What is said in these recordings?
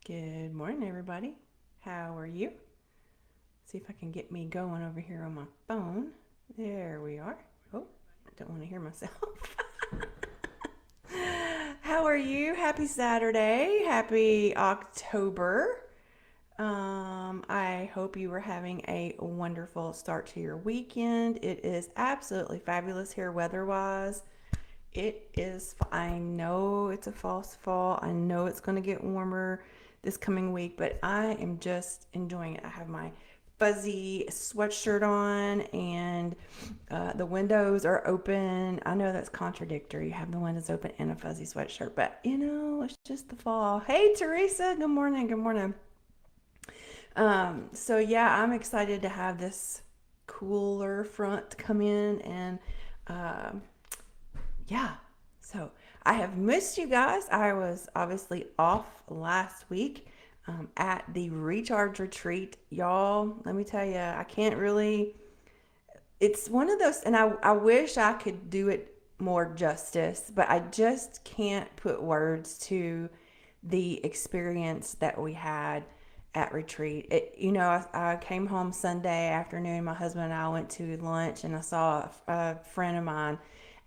Good morning, everybody. How are you? See if I can get me going over here on my phone. There we are. Oh, I don't want to hear myself. How are you? Happy Saturday. Happy October. I hope you were having a wonderful start to your weekend. It is absolutely fabulous here weather wise. It is, I know it's a false fall. I know it's going to get warmer this coming week, but I am just enjoying it. I have my fuzzy sweatshirt on and the windows are open. I know that's contradictory. You have the windows open and a fuzzy sweatshirt, but it's just the fall. Hey, Teresa. Good morning. Good morning. So yeah, I'm excited to have this cooler front come in and um, yeah. So I have missed you guys. I was obviously off last week at the recharge retreat. Y'all, let me tell you, I can't really. It's one of those, and I wish I could do it more justice, but I just can't put words to the experience that we had at retreat. I came home Sunday afternoon. My husband and I went to lunch, and I saw a friend of mine,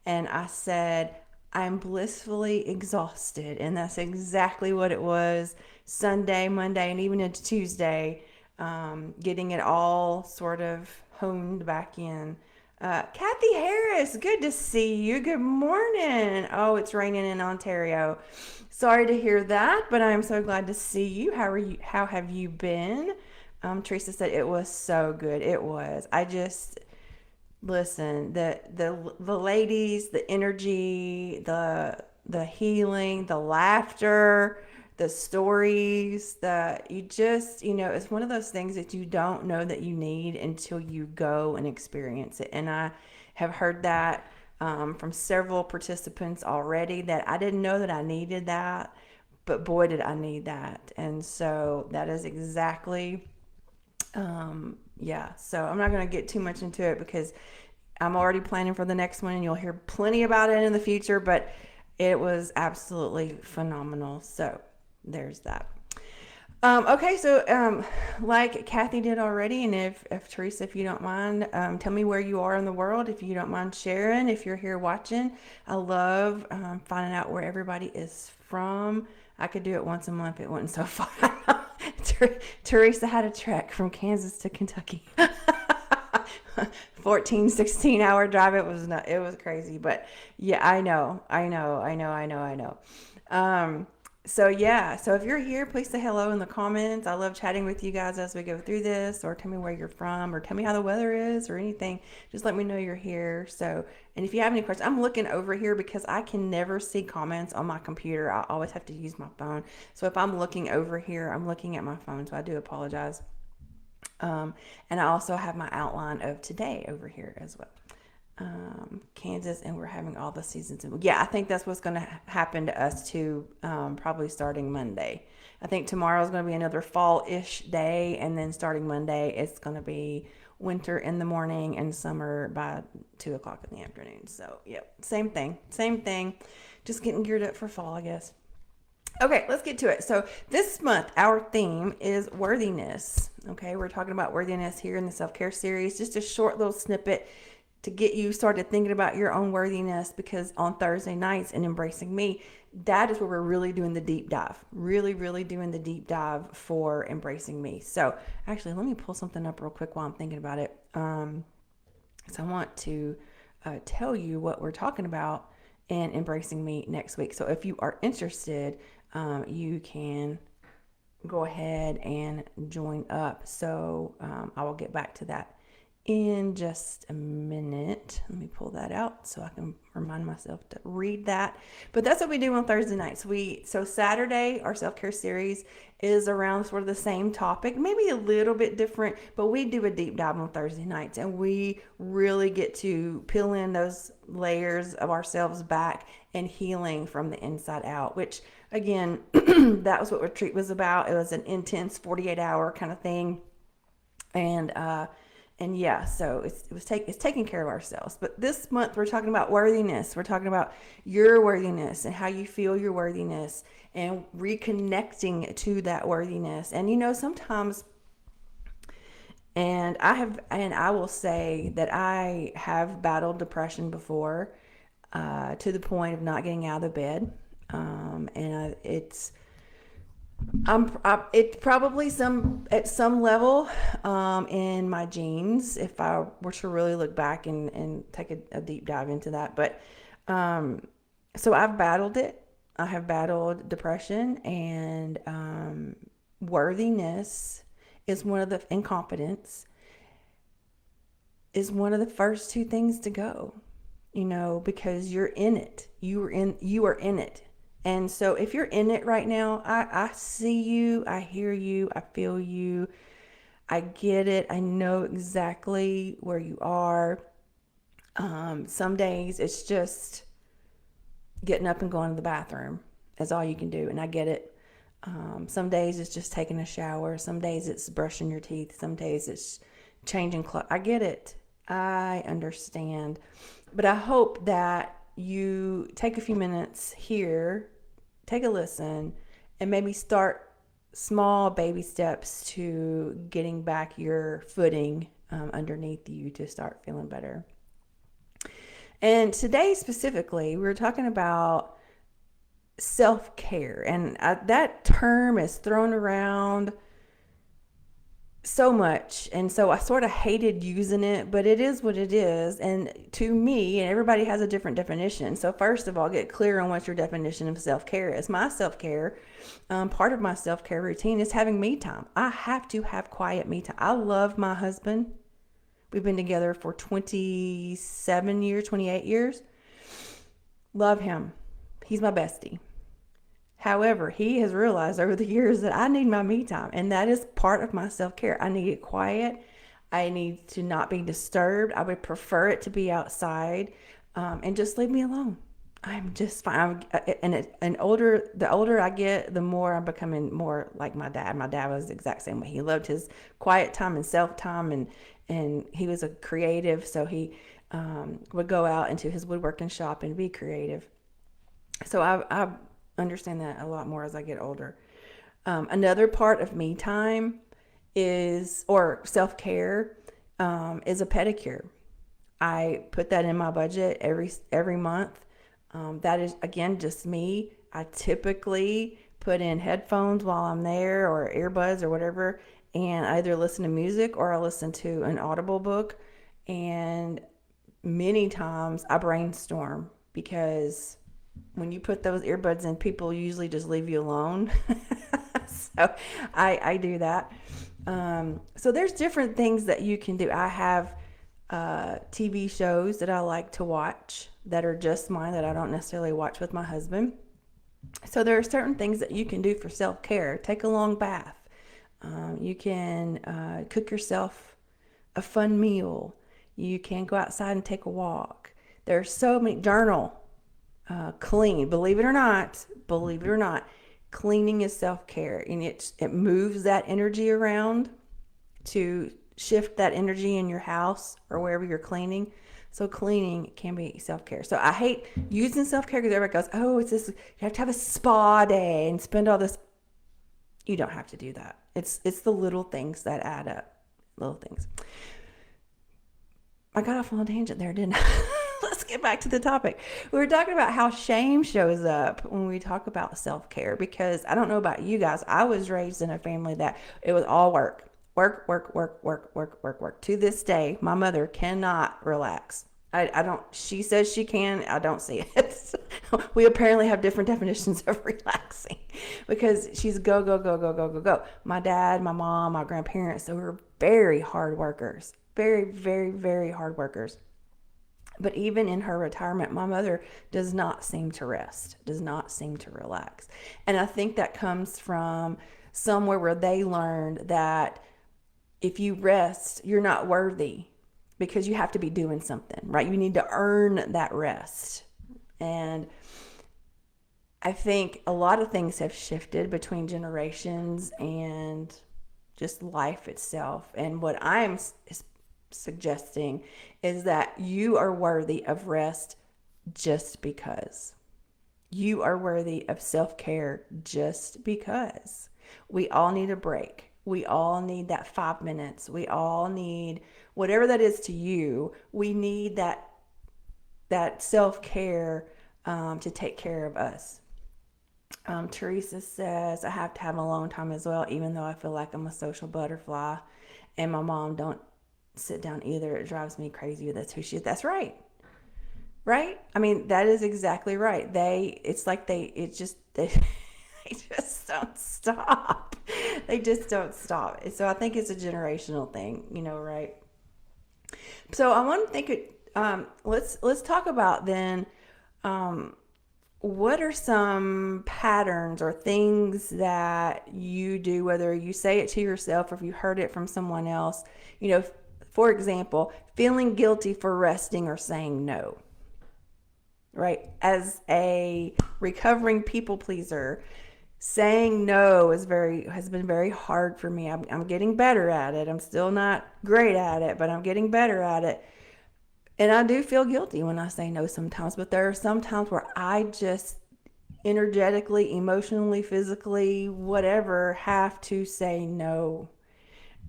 and I said, I'm blissfully exhausted. And that's exactly what it was Sunday, Monday, and even into Tuesday, getting it all sort of honed back in. Kathy Harris, good to see you. Good morning. Oh, it's raining in Ontario. Sorry to hear that, but I'm so glad to see you. How are you? How have you been? Teresa said it was so good. It was. I just listen, the ladies, the energy, the healing, the laughter, the stories, it's one of those things that you don't know that you need until you go and experience it. And I have heard that from several participants already, that I didn't know that I needed that, but boy did I need that. And so that is exactly yeah, so I'm not going to get too much into it because I'm already planning for the next one and you'll hear plenty about it in the future, but it was absolutely phenomenal. So there's that. Okay, so like Kathy did already, and if Teresa, if you don't mind, tell me where you are in the world, if you don't mind sharing, if you're here watching. I love finding out where everybody is from. I could do it once a month, it wasn't so fun. Teresa had a trek from Kansas to Kentucky. 14, 16 hour drive. It was crazy, but yeah, I know. So yeah, so if you're here, please say hello in the comments. I love chatting with you guys as we go through this, or tell me where you're from, or tell me how the weather is, or anything. Just let me know you're here. So, and if you have any questions, I'm looking over here because I can never see comments on my computer. I always have to use my phone. So if I'm looking over here, I'm looking at my phone. So I do apologize. And I also have my outline of today over here as well. Kansas, and we're having all the seasons. Yeah, I think that's what's going to happen to us too, probably starting Monday. I think tomorrow is going to be another fall-ish day, and then starting Monday, it's going to be winter in the morning and summer by 2 o'clock in the afternoon. So, yep, same thing. Just getting geared up for fall, I guess. Okay, let's get to it. So, this month, our theme is worthiness. Okay, we're talking about worthiness here in the self care series. Just a short little snippet to get you started thinking about your own worthiness, because on Thursday nights in Embracing Me, that is where we're really doing the deep dive. Really doing the deep dive for Embracing Me. So, actually, let me pull something up real quick while I'm thinking about it. So, I want to tell you what we're talking about in Embracing Me next week. So, if you are interested, you can go ahead and join up. So I will get back to that in just a minute. Let me pull that out so I can remind myself to read that. But that's what we do on Thursday nights. So Saturday, our self-care series is around sort of the same topic, maybe a little bit different, but we do a deep dive on Thursday nights, and we really get to peel in those layers of ourselves back and healing from the inside out, which again, that was what retreat was about. It was an intense 48-hour kind of thing. And And yeah, so it's taking care of ourselves. But this month we're talking about worthiness. We're talking about your worthiness and how you feel your worthiness and reconnecting to that worthiness. And sometimes, and I will say that I have battled depression before, to the point of not getting out of the bed. It's probably at some level, in my genes, if I were to really look back and take a deep dive into that. But so I've battled it. I have battled depression, and worthiness is one of the incompetence is one of the first two things to go, because you're in it. You are in it. And so if you're in it right now, I see you, I hear you, I feel you, I get it. I know exactly where you are. Some days it's just getting up and going to the bathroom. That's all you can do. And I get it. Some days it's just taking a shower. Some days it's brushing your teeth. Some days it's changing clothes. I get it. I understand. But I hope that you take a few minutes here, take a listen, and maybe start small baby steps to getting back your footing, underneath you, to start feeling better. And today specifically, we're talking about self-care. And that term is thrown around so much, and so I sort of hated using it, but it is what it is. And to me, and everybody has a different definition. So first of all, get clear on what your definition of self-care is. My self-care, part of my self-care routine is having me time. I have to have quiet me time. I love my husband. We've been together for 27 years, 28 years. Love him. He's my bestie. However, he has realized over the years that I need my me time, and that is part of my self-care. I need it quiet. I need to not be disturbed. I would prefer it to be outside, and just leave me alone. I'm just fine. The older I get, the more I'm becoming more like my dad. My dad was the exact same way. He loved his quiet time and self-time, and he was a creative, so he would go out into his woodworking shop and be creative. So I understand that a lot more as I get older. Another part of me time or self-care, is a pedicure. I put that in my budget every month. That is, again, just me. I typically put in headphones while I'm there, or earbuds or whatever, and I either listen to music or I listen to an Audible book. And many times I brainstorm, because when you put those earbuds in, people usually just leave you alone. So I do that. So there's different things that you can do. I have TV shows that I like to watch that are just mine, that I don't necessarily watch with my husband. So there are certain things that you can do for self-care. Take a long bath. You can cook yourself a fun meal. You can go outside and take a walk. There's so many. Journal. Clean. Believe it or not, cleaning is self-care, and it moves that energy around to shift that energy in your house or wherever you're cleaning. So cleaning can be self-care. So I hate using self-care, because everybody goes, oh, it's this, you have to have a spa day and spend all this. You don't have to do that. It's the little things that add up. Little things. I got off on a tangent there, didn't I? Let's get back to the topic. We were talking about how shame shows up when we talk about self-care, because I don't know about you guys. I was raised in a family that it was all work. Work, work, work, work, work, work, work. To this day, my mother cannot relax. I don't, she says she can, I don't see it. We apparently have different definitions of relaxing, because she's go, go, go, go, go, go, go. My dad, my mom, my grandparents, they were very hard workers. Very, very, very hard workers. But even in her retirement, my mother does not seem to rest, does not seem to relax. And I think that comes from somewhere where they learned that if you rest, you're not worthy, because you have to be doing something, right? You need to earn that rest. And I think a lot of things have shifted between generations and just life itself. And what I'm suggesting is that you are worthy of rest just because. You are worthy of self care just because. We all need a break. We all need that 5 minutes. We all need whatever that is to you. We need that self care to take care of us. Teresa says I have to have alone time as well, even though I feel like I'm a social butterfly, and my mom don't sit down either. It drives me crazy. That's who she is. That's right. Right? I mean, that is exactly right. It's like they just don't stop. They just don't stop. So I think it's a generational thing, right? So I want to think let's talk about then, um, what are some patterns or things that you do, whether you say it to yourself or if you heard it from someone else, you know, for example, feeling guilty for resting or saying no, right? As a recovering people pleaser, saying no has been very hard for me. I'm getting better at it. I'm still not great at it, but I'm getting better at it. And I do feel guilty when I say no sometimes, but there are some times where I just energetically, emotionally, physically, whatever, have to say no.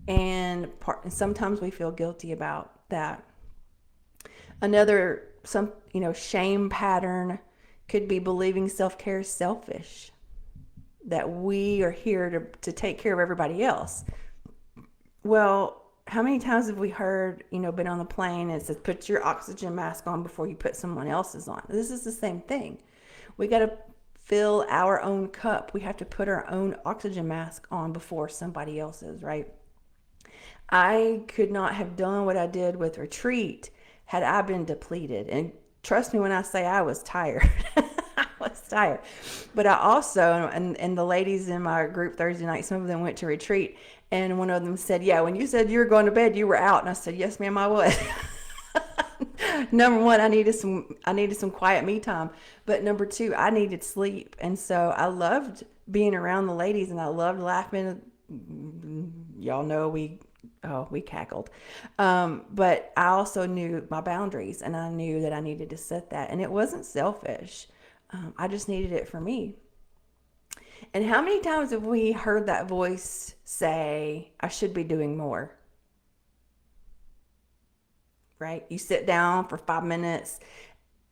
And sometimes we feel guilty about that. Another shame pattern could be believing self-care is selfish, that we are here to take care of everybody else. Well, how many times have we heard, been on the plane and it says put your oxygen mask on before you put someone else's on? This is the same thing. We got to fill our own cup. We have to put our own oxygen mask on before somebody else's, right? I could not have done what I did with retreat had I been depleted. And trust me when I say I was tired. I was tired. But I also, and the ladies in my group Thursday night, some of them went to retreat. And one of them said, yeah, when you said you were going to bed, you were out. And I said, yes, ma'am, I was. Number one, I needed some quiet me time. But number two, I needed sleep. And so I loved being around the ladies and I loved laughing. Y'all know we cackled. But I also knew my boundaries and I knew that I needed to set that. And it wasn't selfish. I just needed it for me. And how many times have we heard that voice say, I should be doing more? Right? You sit down for 5 minutes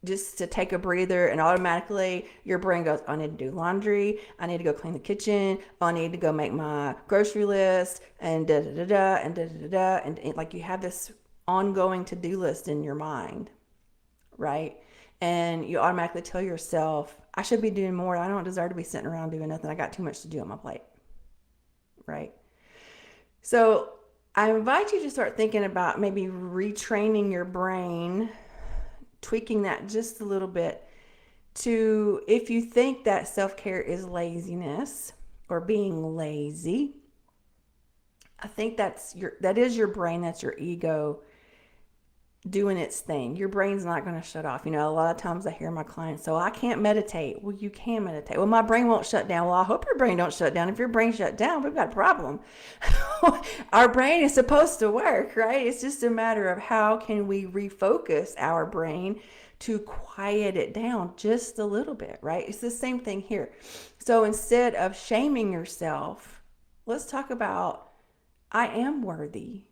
just to take a breather, and automatically your brain goes, I need to do laundry, I need to go clean the kitchen, I need to go make my grocery list, and da da da da, and da da da da, and like you have this ongoing to-do list in your mind, right? And you automatically tell yourself, I should be doing more. I don't deserve to be sitting around doing nothing. I got too much to do on my plate, right? So I invite you to start thinking about maybe retraining your brain, tweaking that just a little bit to, if you think that self-care is laziness or being lazy, I think that is your brain, that's your ego doing its thing. Your brain's not going to shut off. A lot of times I hear my clients, so I can't meditate. Well, you can meditate. Well, my brain won't shut down. Well, I hope your brain don't shut down. If your brain shut down, we've got a problem. Our brain is supposed to work, right? It's just a matter of how can we refocus our brain to quiet it down just a little bit, right? It's the same thing here. So instead of shaming yourself, let's talk about I am worthy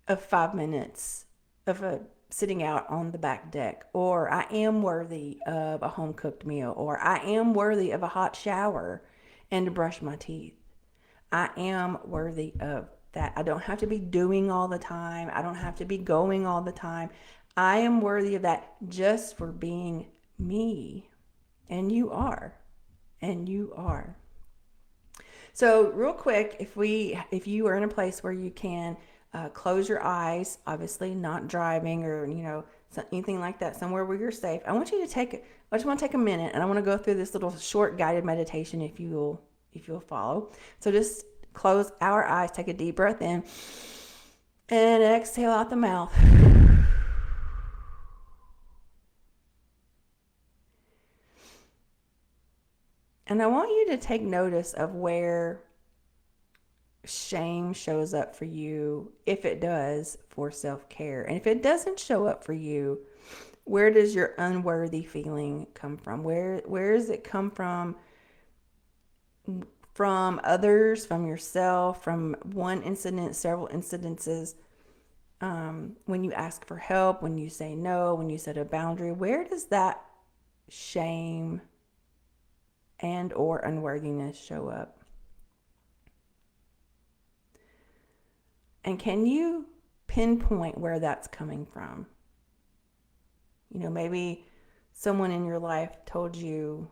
of 5 minutes of sitting out on the back deck, or I am worthy of a home cooked meal, or I am worthy of a hot shower and to brush my teeth. I am worthy of that. I don't have to be doing all the time. I don't have to be going all the time. I am worthy of that just for being me. And you are. And you are. So real quick, if you are in a place where you can close your eyes, obviously not driving or anything like that, somewhere where you're safe. I just want to take a minute and I want to go through this little short guided meditation if you'll follow. So just close our eyes, take a deep breath in, and exhale out the mouth. And I want you to take notice of where shame shows up for you, if it does, for self care. And if it doesn't show up for you, where does your unworthy feeling come from? Where does it come from? From others, from yourself, from one incident, several incidences? When you ask for help, when you say no, when you set a boundary, where does that shame and or unworthiness show up? And can you pinpoint where that's coming from? Maybe someone in your life told you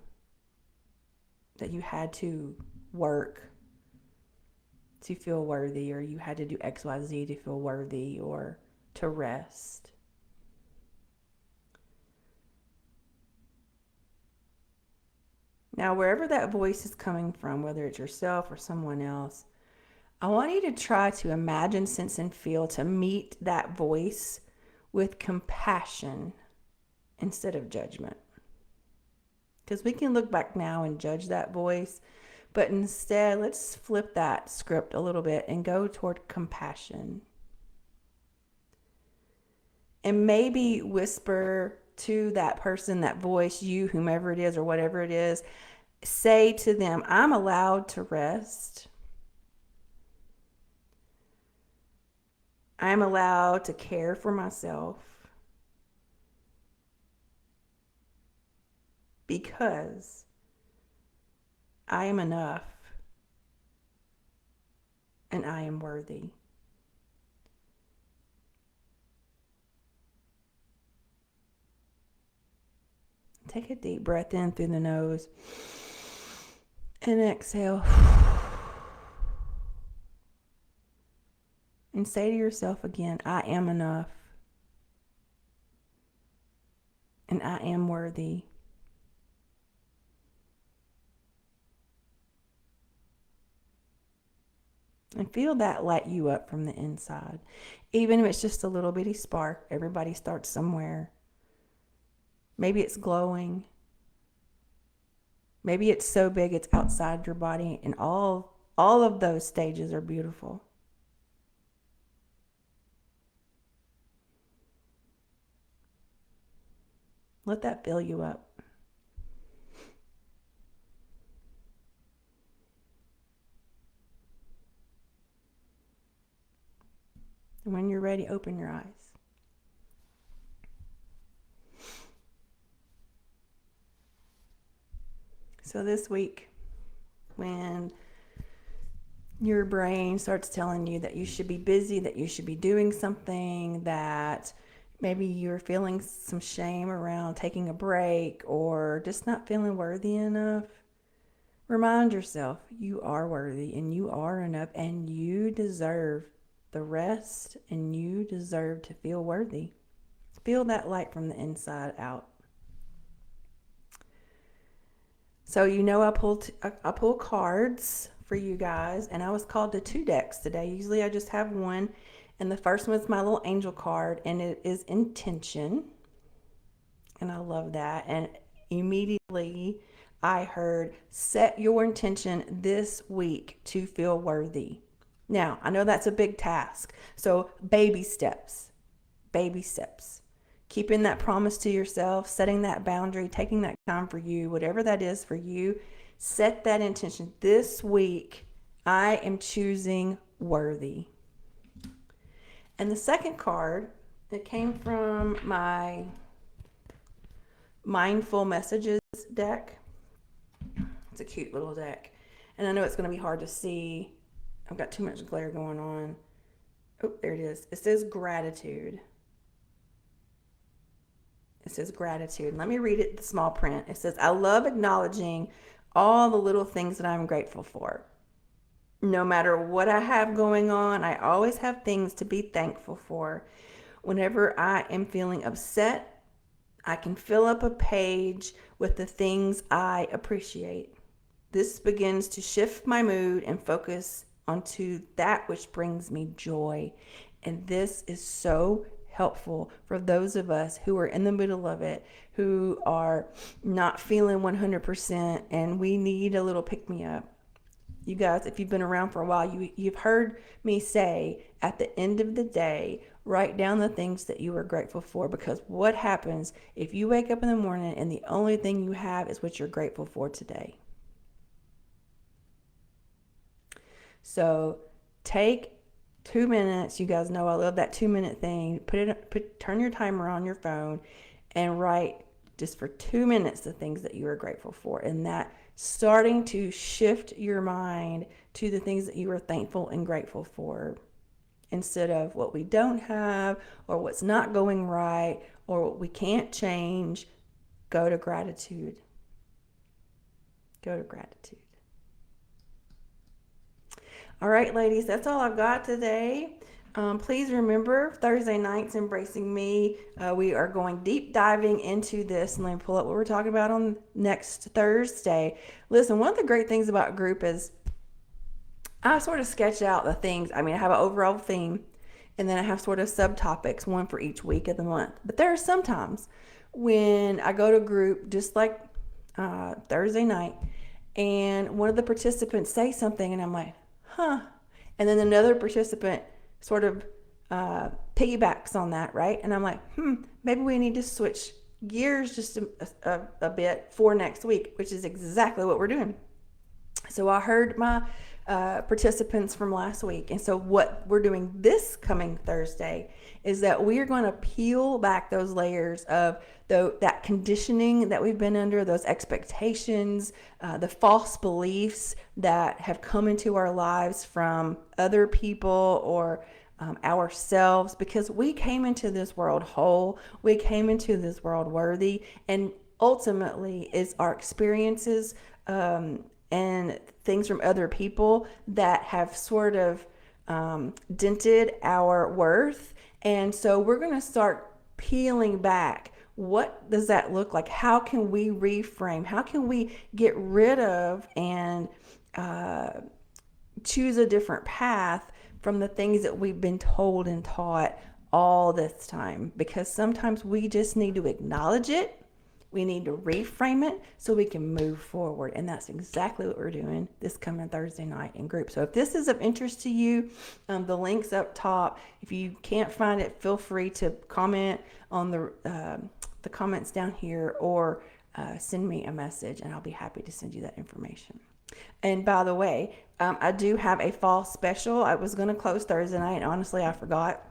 that you had to work to feel worthy, or you had to do XYZ to feel worthy, or to rest. Now, wherever that voice is coming from, whether it's yourself or someone else, I want you to try to imagine, sense, and feel to meet that voice with compassion instead of judgment. Because we can look back now and judge that voice, but instead, let's flip that script a little bit and go toward compassion. And maybe whisper to that person, that voice, you, whomever it is, or whatever it is, say to them, I'm allowed to rest. I'm allowed to care for myself because I am enough and I am worthy. Take a deep breath in through the nose and exhale. And say to yourself again, I am enough and I am worthy. And feel that light you up from the inside. Even if it's just a little bitty spark, everybody starts somewhere. Maybe it's glowing. Maybe it's so big it's outside your body, and all of those stages are beautiful. Let that fill you up. And when you're ready, open your eyes. So this week, when your brain starts telling you that you should be busy, that you should be doing something, that maybe you're feeling some shame around taking a break or just not feeling worthy enough, remind yourself you are worthy and you are enough and you deserve the rest and you deserve to feel worthy. Feel that light from the inside out. So I pull cards for you guys, and I was called to 2 decks today. Usually I just have one, and the first one's my little angel card, and it is intention, and I love that. And immediately I heard, set your intention this week to feel worthy. Now, I know that's a big task, so baby steps. Baby steps. Keeping that promise to yourself, setting that boundary, taking that time for you, whatever that is for you, set that intention. This week, I am choosing worthy. And the second card, it came from my Mindful Messages deck. It's a cute little deck. And I know it's going to be hard to see. I've got too much glare going on. Oh, there it is. It says gratitude. It says gratitude. Let me read it, the small print. It says, I love acknowledging all the little things that I'm grateful for. No matter what I have going on, I always have things to be thankful for. Whenever I am feeling upset, I can fill up a page with the things I appreciate. This begins to shift my mood and focus onto that which brings me joy. And this is so helpful for those of us who are in the middle of it, who are not feeling 100%, and we need a little pick me up. You guys, if you've been around for a while, you've heard me say at the end of the day, write down the things that you are grateful for, because what happens if you wake up in the morning and the only thing you have is what you're grateful for today? So take 2 minutes. You guys know I love that 2 minute thing. Turn your timer on your phone and write just for 2 minutes the things that you are grateful for. And that starting to shift your mind to the things that you are thankful and grateful for, instead of what we don't have or what's not going right or what we can't change. Go to gratitude. Go to gratitude. All right, ladies, that's all I've got today. Please remember Thursday nights, Embracing Me. We are going deep diving into this, and let me pull up what we're talking about on next Thursday. Listen, one of the great things about group is I sort of sketch out the things. I mean, I have an overall theme, and then I have sort of subtopics, one for each week of the month. But there are sometimes when I go to group, just like Thursday night, and one of the participants say something, and I'm like, huh. And then another participant sort of piggybacks on that, right? And I'm like, maybe we need to switch gears just a bit for next week, which is exactly what we're doing. So I heard my participants from last week. And so what we're doing this coming Thursday is that we are going to peel back those layers of that conditioning that we've been under, those expectations, the false beliefs that have come into our lives from other people or ourselves, because we came into this world whole, we came into this world worthy, and ultimately it's our experiences and things from other people that have sort of dented our worth. And so we're going to start peeling back. What does that look like? How can we reframe? How can we get rid of and choose a different path from the things that we've been told and taught all this time? Because sometimes we just need to acknowledge it. We need to reframe it so we can move forward. And that's exactly what we're doing this coming Thursday night in group. So if this is of interest to you, the link's up top. If you can't find it, feel free to comment on the comments down here, or send me a message and I'll be happy to send you that information. And by the way, I do have a fall special. I was going to close Thursday night, and honestly, I forgot.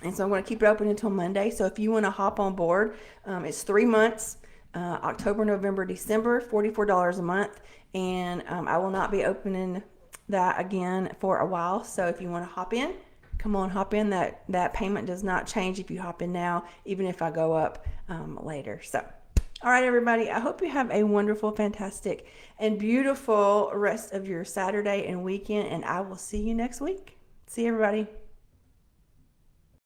And so I'm going to keep it open until Monday. So if you want to hop on board, it's 3 months. October, November, December, $44 a month. And I will not be opening that again for a while. So if you want to hop in, come on, hop in. That payment does not change if you hop in now, even if I go up later. So, all right, everybody, I hope you have a wonderful, fantastic, and beautiful rest of your Saturday and weekend. And I will see you next week. See you, everybody.